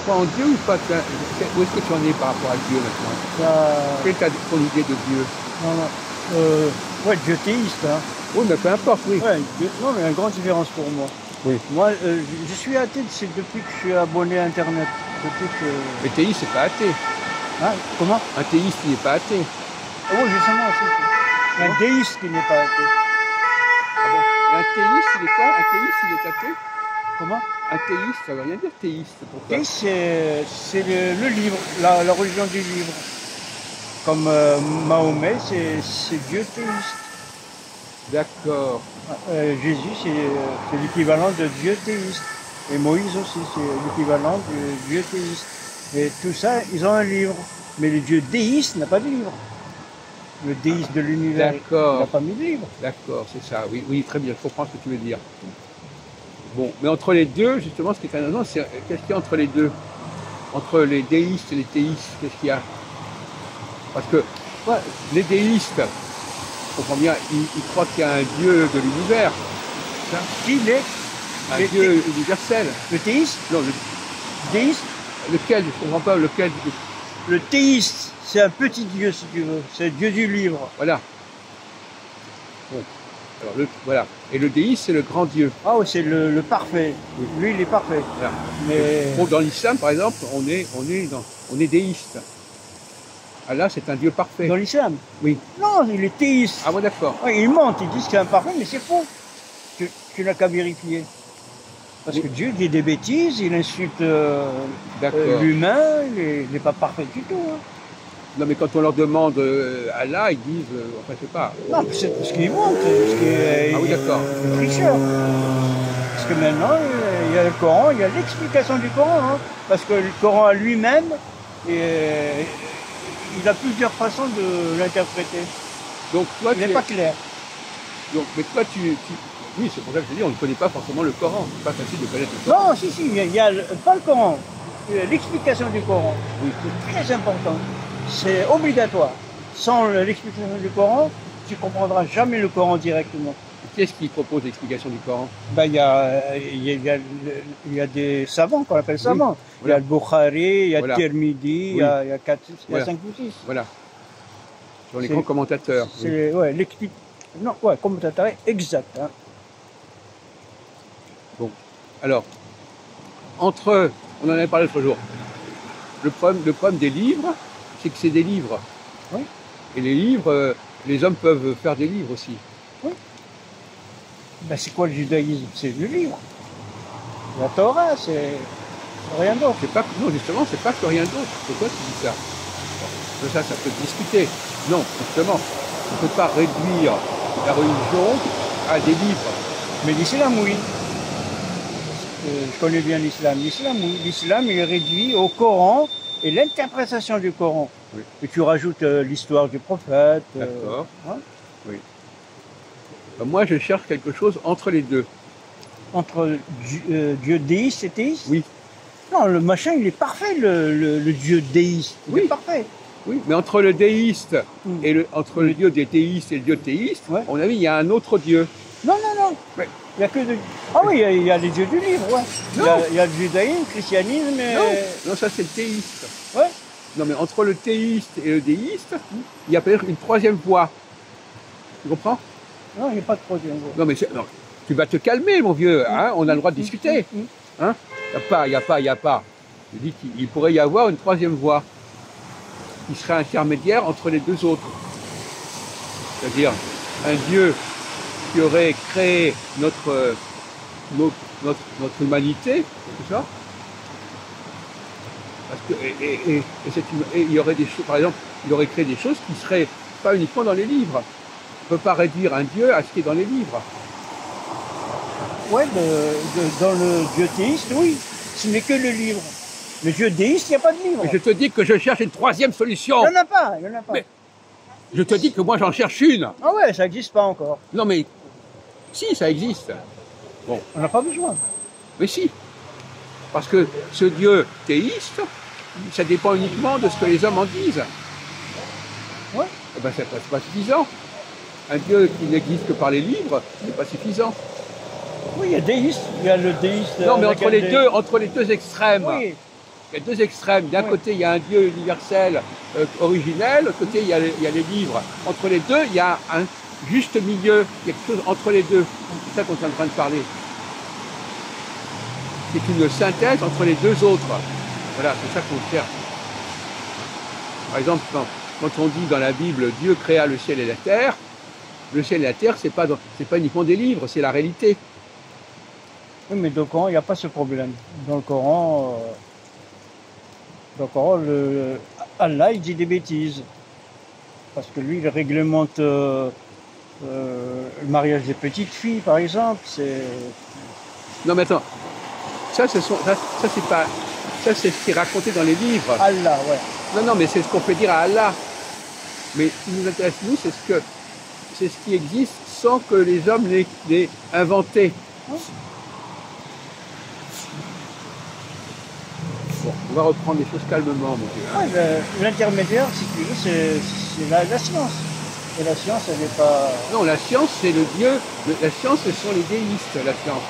crois en Dieu ou pas? Où est-ce que tu en es par rapport à Dieu maintenant? Quelle est ton idée de Dieu? Non, non. Ouais, Dieu théiste. Hein. Oui, mais peu importe, oui. Ouais, non, mais il y a une grande différence pour moi. Oui. Moi, je suis athée, c'est depuis que je suis abonné à Internet. Depuis que... Mais théiste, c'est pas athée. Hein, comment? Un théiste, il n'est pas athée. Ah oui, justement, c'est un déiste qui n'est pas athée. Ah bon? Et un théiste, il est quoi? Un théiste, il est athée? Comment? Un théiste, ça veut rien dire théiste. Pourquoi? Théiste, c'est le livre, la religion du livre. Comme Mahomet, c'est Dieu théiste. D'accord. Jésus, c'est l'équivalent de Dieu théiste. Et Moïse aussi, c'est l'équivalent de Dieu théiste. Et tout ça, ils ont un livre. Mais le Dieu déiste n'a pas de livre. Le déiste de l'univers, il n'a pas mis de livre. D'accord, c'est ça. Oui, oui, très bien, je comprends ce que tu veux dire. Bon, mais entre les deux, justement, ce qui est intéressant, c'est qu'est-ce qu'il y a entre les deux? Entre les déistes et les théistes, qu'est-ce qu'il y a? Parce que ouais, les déistes, on comprend bien, ils croient qu'il y a un Dieu de l'univers. Il est un Dieu universel. Le théiste? Non, le déiste? Lequel? Je ne comprends pas lequel. Le théiste, c'est un petit Dieu, si tu veux. C'est le Dieu du livre. Voilà. Bon. Alors, voilà. Et le déiste, c'est le grand Dieu. Ah oui, c'est le parfait. Oui. Lui, il est parfait. Voilà. Mais... Bon, dans l'islam, par exemple, on est déiste. Allah, c'est un Dieu parfait. Dans l'islam? Oui. Non, il est théiste. Ah bon, d'accord. Ouais, ils mentent, ils disent que c'est imparfait, mais c'est faux. Tu n'as qu'à vérifier. Parce que Dieu dit des bêtises, il insulte l'humain, il n'est pas parfait du tout. Hein. Non, mais quand on leur demande Allah, ils disent, enfin, je sais pas. Non, c'est parce qu'ils mentent, ah oui, d'accord. Tricheur. Parce que maintenant, il y a le Coran, il y a l'explication du Coran. Hein, parce que le Coran à lui-même, il a plusieurs façons de l'interpréter. Donc, toi, il n'est pas clair. Donc, mais toi, oui, c'est pour ça que je dis, on ne connaît pas forcément le Coran. C'est pas facile de connaître le Coran. Non, si, il y a pas le Coran. L'explication du Coran, oui, c'est très important. C'est obligatoire. Sans l'explication du Coran, tu ne comprendras jamais le Coran directement. Qu'est-ce qui propose l'explication du Coran? Ben, il y a des savants qu'on appelle savants. Oui, voilà. Il y a le Bukhari, il y a le Tirmidhi, il y a 5 ou 6. Voilà. Sur les grands commentateurs. C'est commentateur exact. Hein. Bon. Alors, on en avait parlé l'autre jour. Le problème des livres, c'est que c'est des livres. Oui. Et les livres, les hommes peuvent faire des livres aussi. Oui. Ben, c'est quoi le judaïsme? C'est le livre. La Torah, c'est rien d'autre. Non, justement, c'est pas que rien d'autre. Pourquoi tu dis ça? Ça peut discuter. Non, justement, on ne peut pas réduire la religion à des livres. Mais l'islam, oui. Je connais bien l'islam. L'islam, oui. L'islam, il est réduit au Coran et l'interprétation du Coran. Oui. Et tu rajoutes l'histoire du prophète. D'accord. Oui. Moi, je cherche quelque chose entre les deux. Entre Dieu déiste et théiste? Oui. Non, le machin, il est parfait, le Dieu déiste. Il est parfait. Oui, mais entre le déiste et entre le Dieu des théistes et le Dieu théiste, on a vu, il y a un autre Dieu. Non, non, non. Ouais. Il y a que de... Ah oui, il y a les dieux du livre, ouais. Il y a le judaïsme, le christianisme et... Non, ça c'est le théiste. Ouais. Non, mais entre le théiste et le déiste, il y a peut-être une troisième voie. Tu comprends? Non, il n'y a pas de troisième voie. Non, mais non, tu vas te calmer, mon vieux, hein, on a le droit de discuter. Hein? Il n'y a pas. Je dis qu'il pourrait y avoir une troisième voie qui serait intermédiaire entre les deux autres. C'est-à-dire un Dieu qui aurait créé notre humanité, tout ça. Parce que, et il y aurait des choses, par exemple, il aurait créé des choses qui seraient pas uniquement dans les livres. On ne peut pas réduire un Dieu à ce qui est dans les livres. Oui, dans le Dieu théiste, oui. Ce n'est que le livre. Le Dieu déiste, il n'y a pas de livre. Mais je te dis que je cherche une troisième solution. Il n'y en a pas, il n'y en a pas. Mais je te dis que moi j'en cherche une. Ah ouais, ça n'existe pas encore. Non mais, si, ça existe. Bon. On n'a pas besoin. Mais si. Parce que ce Dieu théiste, ça dépend uniquement de ce que les hommes en disent. Ouais. Eh ben, c'est pas suffisant. Un Dieu qui n'existe que par les livres, c'est pas suffisant. Oui, il y a déiste, il y a le déiste. Non, mais entre les deux extrêmes. Oui. il y a deux extrêmes. D'un Oui. côté, il y a un Dieu universel, originel, de l'autre côté, il y a les livres. Entre les deux, il y a un juste milieu, il y a quelque chose entre les deux. C'est ça qu'on est en train de parler. C'est une synthèse entre les deux autres. Voilà, c'est ça qu'on cherche. Par exemple, quand on dit dans la Bible « Dieu créa le ciel et la terre », le ciel et la terre, c'est pas uniquement des livres, c'est la réalité. Oui, mais dans le Coran, il n'y a pas ce problème. Dans le Coran, Allah, il dit des bêtises. Parce que lui, il réglemente le mariage des petites filles, par exemple. Non, mais attends, ça c'est pas, ça c'est ce qui est raconté dans les livres. Allah, ouais. Non, mais c'est ce qu'on peut dire à Allah. Mais ce qui nous intéresse, nous, c'est ce qui existe sans que les hommes l'aient inventé. Bon, on va reprendre les choses calmement, mon Dieu. Ouais, l'intermédiaire, si tu veux, c'est la science. Et la science, elle n'est pas... Non, la science, c'est le Dieu. La science, ce sont les déistes, la science.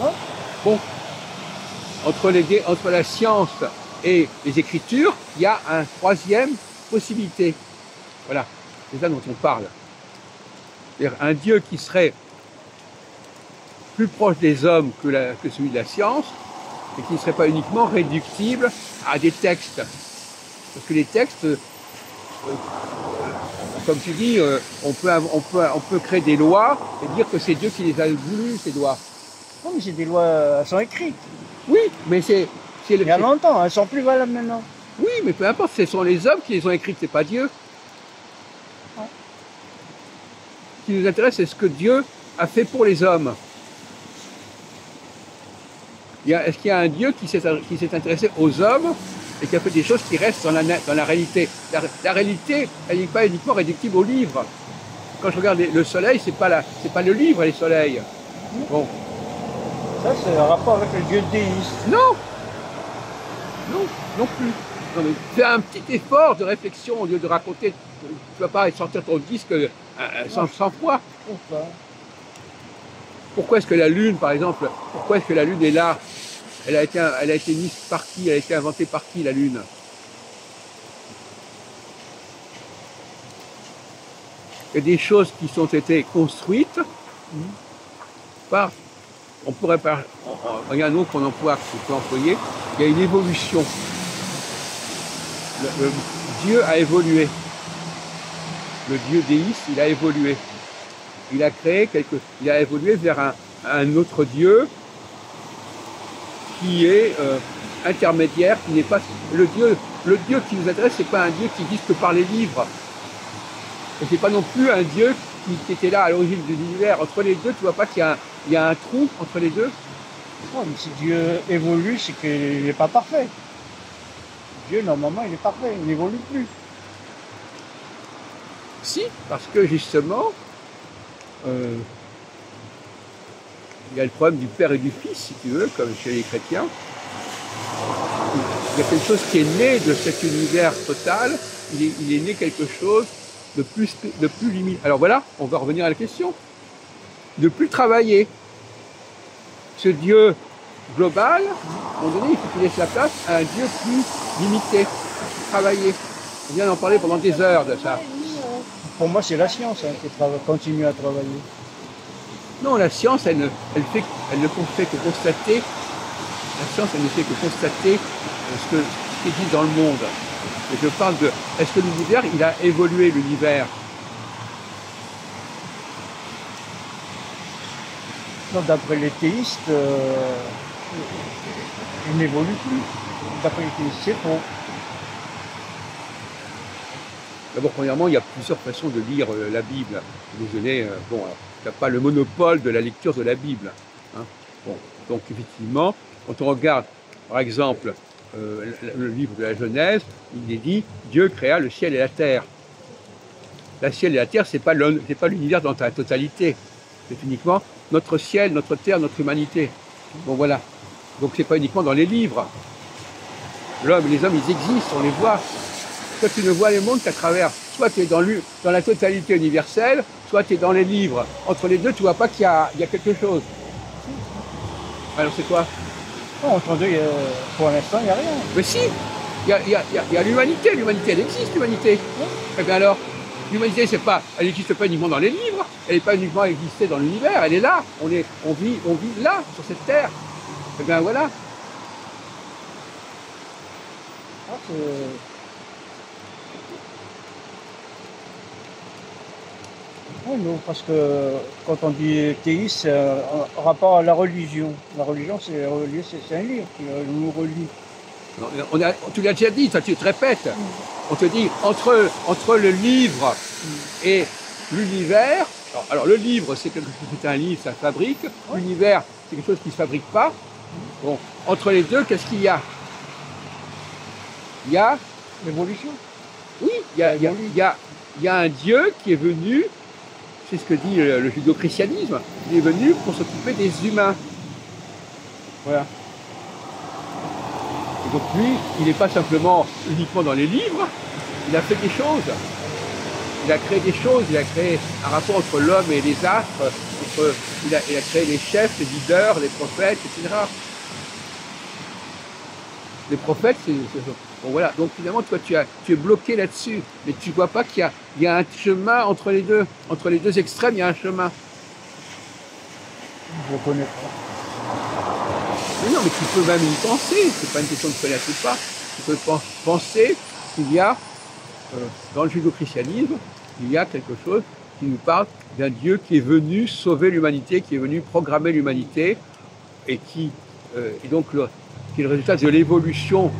Ouais. Bon, entre la science et les Écritures, il y a une troisième possibilité. Voilà, c'est ça dont on parle. C'est-à-dire un Dieu qui serait plus proche des hommes que celui de la science, et qui ne serait pas uniquement réductible à des textes. Parce que les textes, comme tu dis, on peut créer des lois et dire que c'est Dieu qui les a voulu, ces lois. Non, mais c'est des lois, elles sont écrites. Oui, mais c'est Il y a longtemps, elles sont plus valables maintenant. Oui, mais peu importe, ce sont les hommes qui les ont écrites, c'est pas Dieu. Ouais. Ce qui nous intéresse, c'est ce que Dieu a fait pour les hommes. Est-ce qu'il y a un Dieu qui s'est intéressé aux hommes et qui a fait des choses qui restent dans la réalité? La réalité, elle n'est pas uniquement réductible au livre. Quand je regarde le soleil, c'est pas le livre, les soleils. Bon. Ça, c'est un rapport avec le Dieu déiste. Non, non plus. Non, mais fais un petit effort de réflexion au lieu de raconter. Tu ne vas pas sortir ton disque 100 fois. Pourquoi? Pourquoi est-ce que la Lune, par exemple, pourquoi est-ce que la Lune est là? Elle a été mise par qui? Elle a été inventée par qui, la Lune? Il y a des choses qui ont été construites par... Il y a un autre qu'on emploie, qu'on peut employer, il y a une évolution. Dieu a évolué. Le Dieu déiste, il a évolué. Il a évolué vers un autre Dieu qui est intermédiaire, qui n'est pas le Dieu qui nous intéresse, c'est pas un Dieu qui existe que par les livres. Et c'est pas non plus un Dieu qui était là à l'origine de l'univers. Entre les deux, tu vois pas qu'il y a un trou entre les deux? Non, mais si Dieu évolue, c'est qu'il n'est pas parfait. Dieu, normalement, il est parfait, il n'évolue plus. Si, parce que justement, il y a le problème du Père et du Fils, si tu veux, comme chez les chrétiens. Il y a quelque chose qui est né de cet univers total, il est né quelque chose de plus limite. Alors voilà, on va revenir à la question. De plus travailler. Ce Dieu global, à un moment donné, il faut qu'il laisse la place à un Dieu plus limité, travailler. On vient d'en parler pendant des heures de ça. Pour moi, c'est la science qui continue à travailler. Non, la science, elle ne fait que constater. La science, elle ne fait que constater ce qui existe dans le monde. Et je parle de, est-ce que l'univers, il a évolué, l'univers? Non, d'après les théistes, il n'évolue plus. D'après les théistes, c'est faux. D'abord, premièrement, il y a plusieurs façons de lire la Bible. Désolé, bon, tu n'as pas le monopole de la lecture de la Bible. Hein. Bon, donc effectivement, quand on regarde, par exemple, le livre de la Genèse, il est dit Dieu créa le ciel et la terre. Le ciel et la terre, c'est pas l'univers dans sa totalité. C'est uniquement notre ciel, notre terre, notre humanité. Bon voilà. Donc c'est pas uniquement dans les livres. L'homme, les hommes, ils existent, on les voit. Toi, tu ne vois les mondes qu'à travers. Soit tu es dans la totalité universelle, soit tu es dans les livres. Entre les deux, tu vois pas qu'il y a quelque chose. Alors c'est quoi? Non, entendez, pour l'instant, il n'y a rien. Mais si, il y a l'humanité. L'humanité, elle existe, l'humanité. Eh bien alors, l'humanité, c'est pas, elle n'existe pas uniquement dans les livres, elle n'est pas uniquement existée dans l'univers, elle est là. On vit là, sur cette terre. Eh bien voilà. Ah, oui, non, parce que quand on dit théiste, c'est en rapport à la religion. La religion, c'est un livre qui nous relie. Tu l'as déjà dit, ça tu te répètes. On te dit, entre le livre et l'univers, alors le livre, c'est quelque chose, c'est un livre, ça fabrique. L'univers, c'est quelque chose qui ne se fabrique pas. Bon, entre les deux, qu'est-ce qu'il y a? Il y a L'évolution. Oui, il y a un Dieu qui est venu, c'est ce que dit le judéo-christianisme, il est venu pour s'occuper des humains. Voilà. Et donc lui, il n'est pas simplement uniquement dans les livres, il a fait des choses. Il a créé des choses, il a créé un rapport entre l'homme et les astres, il a créé les chefs, les leaders, les prophètes, etc. Les prophètes, bon, voilà. Donc finalement, toi, tu es bloqué là-dessus, mais tu ne vois pas qu'il y a un chemin entre les deux. Entre les deux extrêmes, il y a un chemin. Je ne connais pas. Mais non, mais tu peux même y penser. C'est pas une question de connaître ou pas. Tu peux penser qu'il y a, dans le judéo-christianisme, il y a quelque chose qui nous parle d'un Dieu qui est venu sauver l'humanité, qui est venu programmer l'humanité, et qui est donc qui est le résultat de l'évolution.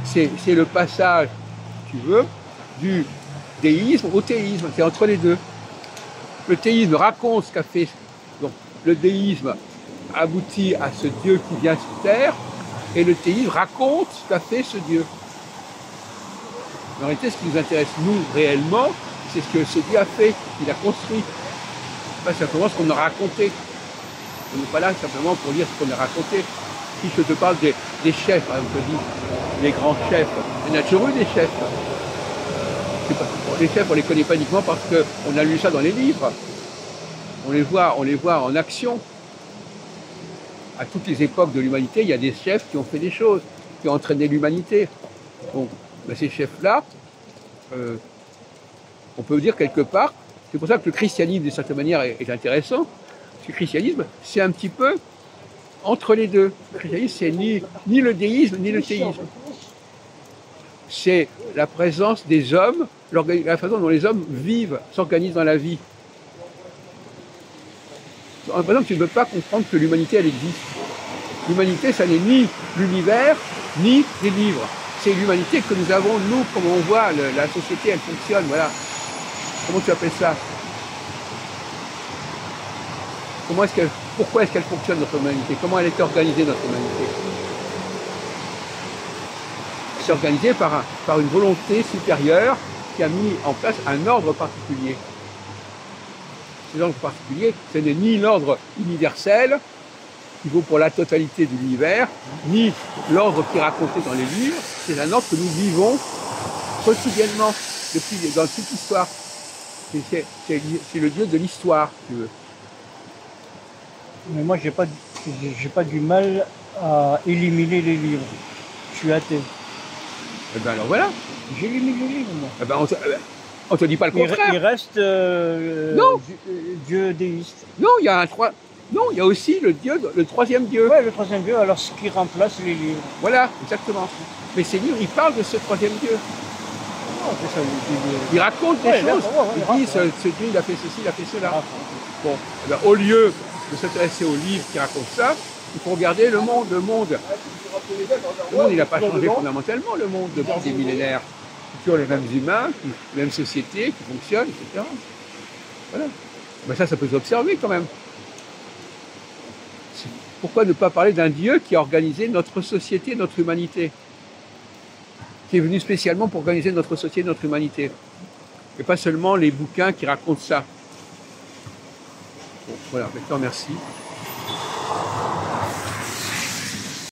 C'est le passage, si tu veux, du déisme au théisme. C'est entre les deux. Le théisme raconte ce qu'a fait. Donc, le déisme aboutit à ce Dieu qui vient sur terre, et le théisme raconte ce qu'a fait ce Dieu. En réalité, ce qui nous intéresse, nous, réellement, c'est ce que ce Dieu a fait, qu'il a construit. Pas simplement ce qu'on a raconté. On n'est pas là simplement pour dire ce qu'on a raconté. Si je te parle des chefs, hein, je te dis, les grands chefs, il y en a toujours eu des chefs. Les chefs, on ne les connaît pas uniquement parce qu'on a lu ça dans les livres. On les voit en action. À toutes les époques de l'humanité, il y a des chefs qui ont fait des choses, qui ont entraîné l'humanité. Bon, ben ces chefs-là, on peut dire quelque part, c'est pour ça que le christianisme, d'une certaine manière, est intéressant. Parce que le christianisme, c'est un petit peu entre les deux. Le christianisme, c'est ni le déisme, ni le théisme. C'est la présence des hommes, la façon dont les hommes vivent, s'organisent dans la vie. Par exemple, tu ne peux pas comprendre que l'humanité, elle existe. L'humanité, ça n'est ni l'univers, ni les livres. C'est l'humanité que nous avons, nous, comme on voit, la société, elle fonctionne, voilà. Comment tu appelles ça? Pourquoi est-ce qu'elle fonctionne, notre humanité? Comment elle est organisée, notre humanité? C'est organisé par une volonté supérieure qui a mis en place un ordre particulier. Cet ordre particulier, ce n'est ni l'ordre universel, qui vaut pour la totalité de l'univers, ni l'ordre qui est raconté dans les livres, c'est un ordre que nous vivons quotidiennement, dans toute l'histoire. C'est le Dieu de l'histoire, si tu veux. Mais moi, j'ai pas du mal à éliminer les livres. Je suis athée. Eh bien alors voilà. J'élimine les livres, moi. Eh ben, on te dit pas le contraire. Il reste non. Dieu déiste. Non, il y a non, il y a aussi le troisième Dieu. Oui, le troisième Dieu, alors ce qui remplace les livres. Voilà, exactement. Mais ces livres, ils parlent de ce troisième Dieu. Oh, c'est ça, il raconte des choses. Il dit, ce Dieu, il a fait ceci, il a fait cela. Bon, eh bien, au lieu de s'intéresser aux livres qui racontent ça, il faut regarder le monde. Le monde, il n'a pas changé fondamentalement, le monde, depuis des millénaires. C'est toujours les mêmes humains, les mêmes sociétés qui fonctionnent, etc. Voilà. Ben ça peut s'observer quand même. Pourquoi ne pas parler d'un Dieu qui a organisé notre société, notre humanité? Qui est venu spécialement pour organiser notre société, notre humanité. Et pas seulement les bouquins qui racontent ça. Bon, voilà, maintenant merci.